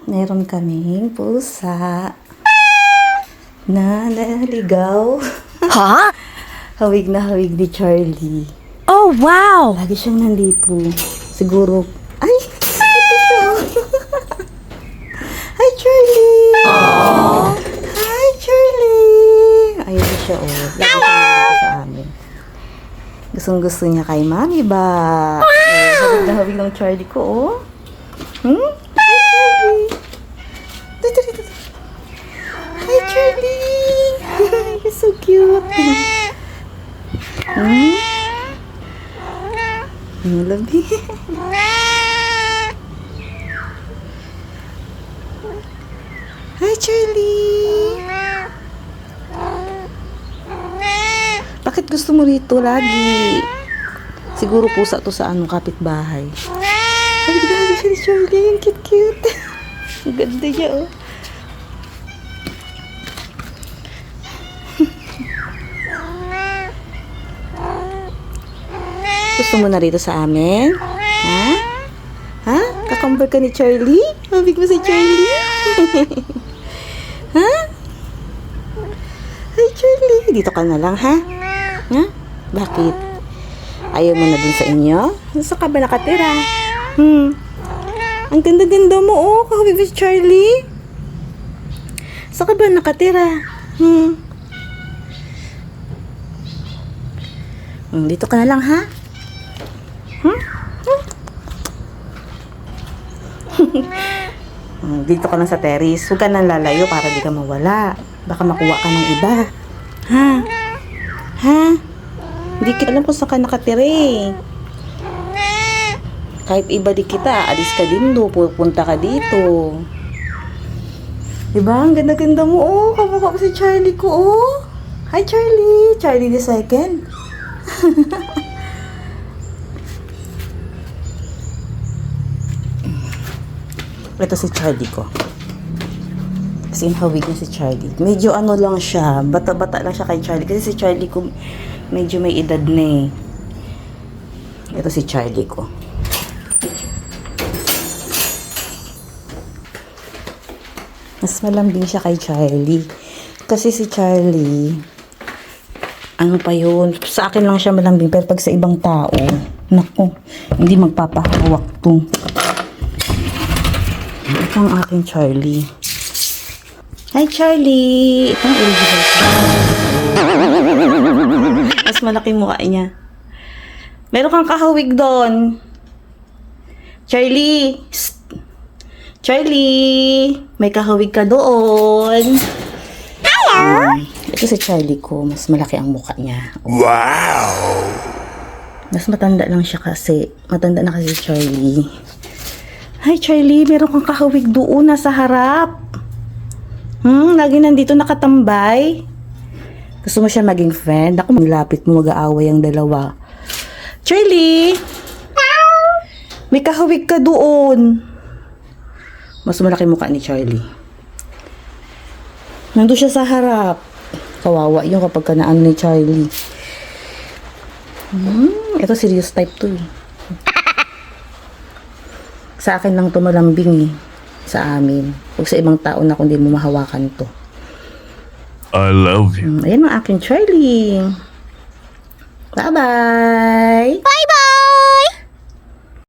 Meron kaming pusa na naligaw. Huh? Hawig na hawig ni Charlie. Oh, wow! Lagi siyang nandito. Siguro, ay! Ito siya. Hi, Charlie! Aww. Hi, Charlie! Ayun siya, oh. Lagi siya nandito sa amin. Gustong-gusto niya kay Mami ba? Hawig na hawig ng Charlie ko, oh. Hmm? Hi, Charlie! Dito, dito, dito. Hi, Charlie! You're so cute. Hmm? Labi. Hi, Charlie! Bakit gusto mo rito lagi? Siguro pusa to sa anong kapitbahay. Ay, ganda siya ni Charlie. Ang cute-cute. Ang ganda niya, oh. Gusto mo na rito sa amin? Ha? Ha? Kakambal ka ni Charlie? Mabig mo si Charlie? Ha? Hi, Charlie. Dito ka na lang, ha? Ha? Bakit? Ayaw mo na dun sa inyo? Saan ka ba nakatira? Ang ganda-ganda mo, oh. Kakabig mo si Charlie. Saan ka ba nakatira? Dito ka na lang, ha? Dito ka lang sa terrace. Huwag ka nang lalayo para di ka mawala. Baka makuha ka ng iba. Ha? Ha? Hindi kita alam kung saan ka nakatira eh. Kahit iba di kita, alis ka din do. Pupunta ka dito. Diba? Ang ganda-ganda mo, oh. Kamukha ko si Charlie ko, oh. Hi, Charlie. Charlie the second. Ito si Charlie ko. Kasi hawig niya si Charlie. Medyo ano lang siya. Bata-bata lang siya kay Charlie. Kasi si Charlie ko medyo may edad na eh. Ito si Charlie ko. Mas malambing siya kay Charlie. Kasi si Charlie, ano pa yun? Sa akin lang siya malambing. Pero pag sa ibang tao, naku, hindi magpapahawak to. Ito ang aking Charlie. Hi, Charlie! Ito ang original Charlie. Mas malaki mukha niya. Meron kang kahawig doon. Charlie! Psst. Charlie! May kahawig ka doon. Hello! Ito si Charlie ko. Mas malaki ang mukha niya. Wow! Mas matanda lang siya kasi. Matanda na kasi si Charlie. Hi, Charlie. Meron kang kahawig doon nasa harap. Lagi nandito nakatambay. Gusto mo siya maging friend? Ako, maglapit mo, mag-aaway ang dalawa. Charlie! May kahawig ka doon. Mas malaki mukha ni Charlie. Nandun siya sa harap. Kawawa yun kapag ka naano ni Charlie. Ito serious type to eh. Sa akin lang to malambing eh. Sa amin. Huwag sa ibang tao na kundi mo mahawakan to. I love you. Ayan ang aking Charlie. Bye-bye!